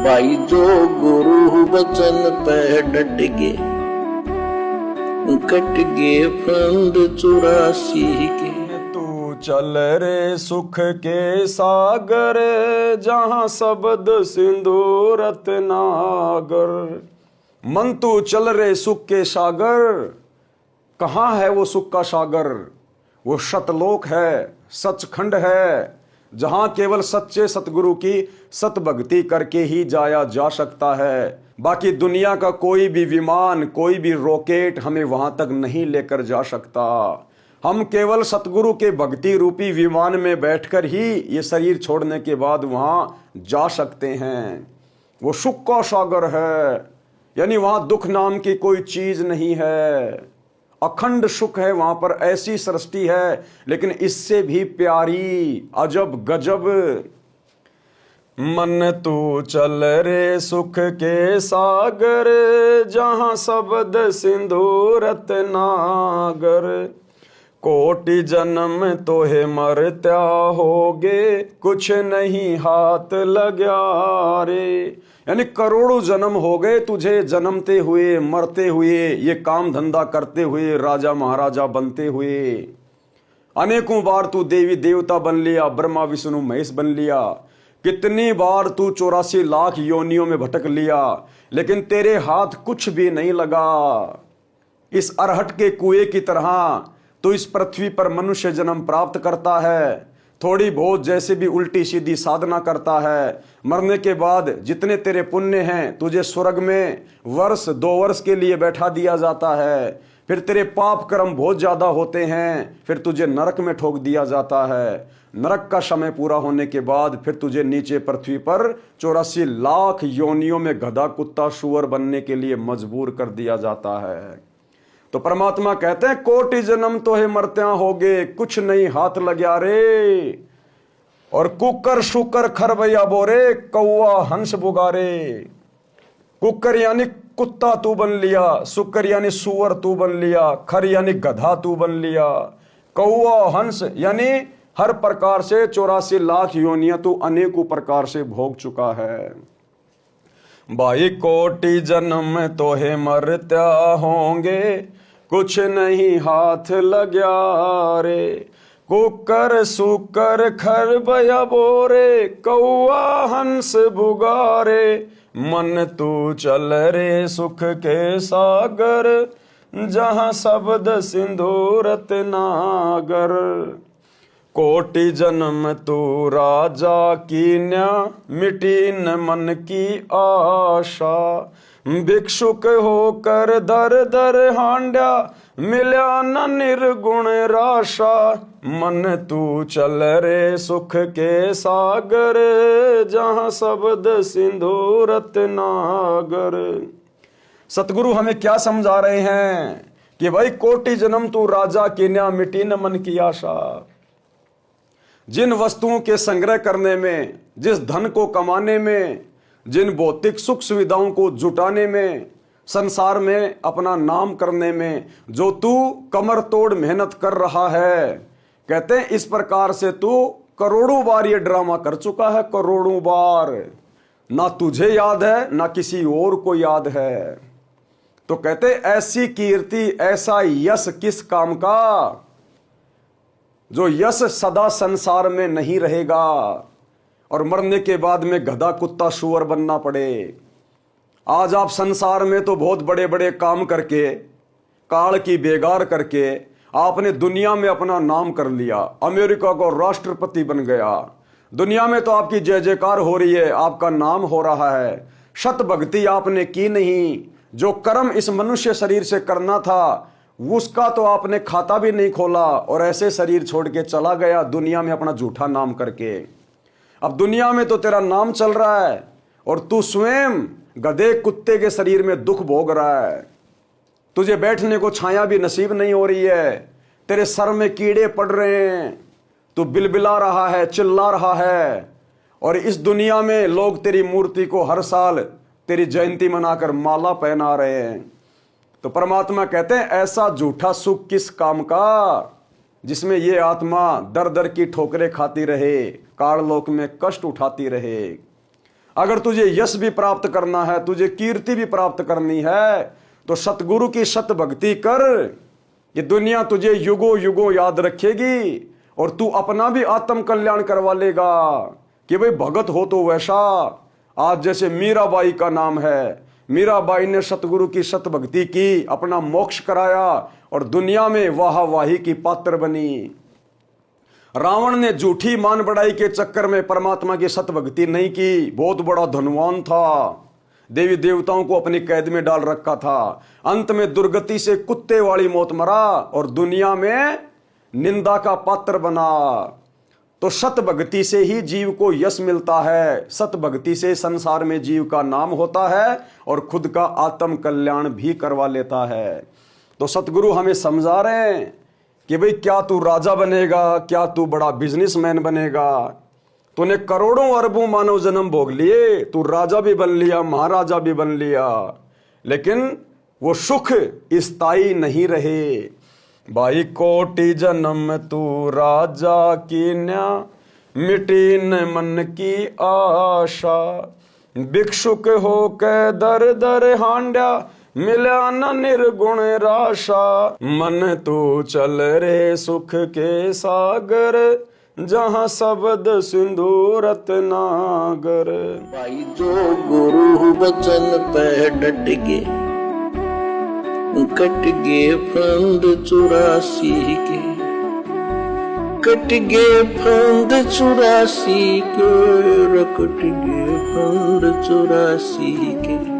भाई जो गुरु बचन पे डट गे, कट गे फंद 84 के। तू चल रे सुख के सागर, जहां शब्द सिंधु रत्नागर। मन तू चल रे सुख के सागर, कहाँ है वो सुख का सागर? वो सतलोक है, सचखंड है, जहां केवल सच्चे सतगुरु की सत भक्ति करके ही जाया जा सकता है। बाकी दुनिया का कोई भी विमान, कोई भी रॉकेट हमें वहां तक नहीं लेकर जा सकता। हम केवल सतगुरु के भक्ति रूपी विमान में बैठकर ही ये शरीर छोड़ने के बाद वहां जा सकते हैं। वो सुख का सागर है, यानी वहां दुख नाम की कोई चीज नहीं है। अखंड सुख है वहां पर, ऐसी सृष्टि है, लेकिन इससे भी प्यारी, अजब गजब। मन तू चल रे सुख के सागर, जहां शब्द सिंधु रत्नागर। कोटि जन्म तोहे मरत्या होगे, कुछ नहीं हाथ लग्या रे। यानी करोड़ों जन्म हो गए तुझे जन्मते हुए, मरते हुए, ये काम धंधा करते हुए, राजा महाराजा बनते हुए। अनेकों बार तू देवी देवता बन लिया, ब्रह्मा विष्णु महेश बन लिया। कितनी बार तू 84 लाख योनियों में भटक लिया, लेकिन तेरे हाथ कुछ भी नहीं लगा। इस अरहट के कुएं की तरह तू इस पृथ्वी पर मनुष्य जन्म प्राप्त करता है, थोड़ी बहुत जैसे भी उल्टी सीधी साधना करता है। मरने के बाद जितने तेरे पुण्य हैं, तुझे स्वर्ग में वर्ष 2 वर्ष के लिए बैठा दिया जाता है। फिर तेरे पाप कर्म बहुत ज्यादा होते हैं, फिर तुझे नरक में ठोक दिया जाता है। नरक का समय पूरा होने के बाद फिर तुझे नीचे पृथ्वी पर 84 लाख योनियों में गधा कुत्ता सूअर बनने के लिए मजबूर कर दिया जाता है। तो परमात्मा कहते हैं कोटि जन्म तो है मरत्या होगे, कुछ नहीं हाथ लग्या रे। और कुकर शुकर खरबैया बोरे, कौआ हंस बुगारे। कुकर यानी कुत्ता तू बन लिया, शुकर यानी सुअर तू बन लिया, खर यानी गधा तू बन लिया, कौआ हंस यानी हर प्रकार से 84 लाख योनियां तू अनेकों प्रकार से भोग चुका है। भाई कोटि जन्म तोहे मरत्या होंगे, कुछ नहीं हाथ लग्या रे। कुकर सुकर खरबैया बोरे, कौआ हंस बुगारे। मन तू चल रे सुख के सागर, जहां शब्द सिंधु रत्नागर। कोटि जन्म तू राजा कीन्या, मिटी न मन की आशा। भिक्षुक होकर दर दर हांड्या, मिल्या न निर्गुण राशा। मन तू चल रे सुख के सागर, जहां शब्द सिंधु रत्नागर। सतगुरु हमें क्या समझा रहे हैं कि भाई कोटि जन्म तू राजा कीन्या, मिटी न मन की आशा। जिन वस्तुओं के संग्रह करने में, जिस धन को कमाने में, जिन भौतिक सुख सुविधाओं को जुटाने में, संसार में अपना नाम करने में जो तू कमर तोड़ मेहनत कर रहा है, कहते हैं इस प्रकार से तू करोड़ों बार ये ड्रामा कर चुका है, करोड़ों बार। ना तुझे याद है, ना किसी और को याद है। तो कहते ऐसी कीर्ति, ऐसा यश किस काम का, जो यश सदा संसार में नहीं रहेगा और मरने के बाद में गधा कुत्ता सूअर बनना पड़े। आज आप संसार में तो बहुत बड़े बड़े काम करके, काल की बेगार करके आपने दुनिया में अपना नाम कर लिया, अमेरिका को राष्ट्रपति बन गया। दुनिया में तो आपकी जय जयकार हो रही है, आपका नाम हो रहा है। सत भक्ति आपने की नहीं, जो कर्म इस मनुष्य शरीर से करना था उसका तो आपने खाता भी नहीं खोला, और ऐसे शरीर छोड़ के चला गया दुनिया में अपना झूठा नाम करके। अब दुनिया में तो तेरा नाम चल रहा है और तू स्वयं गधे कुत्ते के शरीर में दुख भोग रहा है। तुझे बैठने को छाया भी नसीब नहीं हो रही है, तेरे सर में कीड़े पड़ रहे हैं, तू बिलबिला रहा है, चिल्ला रहा है। और इस दुनिया में लोग तेरी मूर्ति को हर साल तेरी जयंती मनाकर माला पहना रहे हैं। तो परमात्मा कहते हैं ऐसा झूठा सुख किस काम का, जिसमें ये आत्मा दर दर की ठोकरें खाती रहे, काल लोक में कष्ट उठाती रहे। अगर तुझे यश भी प्राप्त करना है, तुझे कीर्ति भी प्राप्त करनी है, तो सतगुरु की सत भक्ति कर। ये दुनिया तुझे युगों युगों याद रखेगी और तू अपना भी आत्म कल्याण करवा लेगा कि भाई भगत हो तो वैसा। आज जैसे मीराबाई का नाम है, मीराबाई ने सतगुरु की सत भक्ति की, अपना मोक्ष कराया और दुनिया में वाह वाही की पात्र बनी। रावण ने झूठी मान बढ़ाई के चक्कर में परमात्मा की सत भक्ति नहीं की, बहुत बड़ा धनवान था, देवी देवताओं को अपनी कैद में डाल रखा था, अंत में दुर्गति से कुत्ते वाली मौत मरा और दुनिया में निंदा का पात्र बना। तो सत भक्ति से ही जीव को यश मिलता है, सत भक्ति से संसार में जीव का नाम होता है और खुद का आत्म कल्याण भी करवा लेता है। तो सतगुरु हमें समझा रहे हैं कि भाई क्या तू राजा बनेगा, क्या तू बड़ा बिजनेसमैन बनेगा, तूने करोड़ों अरबों मानव जन्म भोग लिए, तू राजा भी बन लिया, महाराजा भी बन लिया, लेकिन वो सुख स्थायी नहीं रहे। भाई कोटि जन्म तू राजा की न्या, मिटी न मन की आशा, भिक्षुक हो के दर दर हांड्या, मिला न निर्गुण राशा, मन तू चल रे सुख के सागर, जहाँ शब्द सिंधु रत्नागर। भाई जो गुरु वचन पे डट के, कट गए फंद 84 के, कट गए फंद 84 के, कट गए फंद 84 के।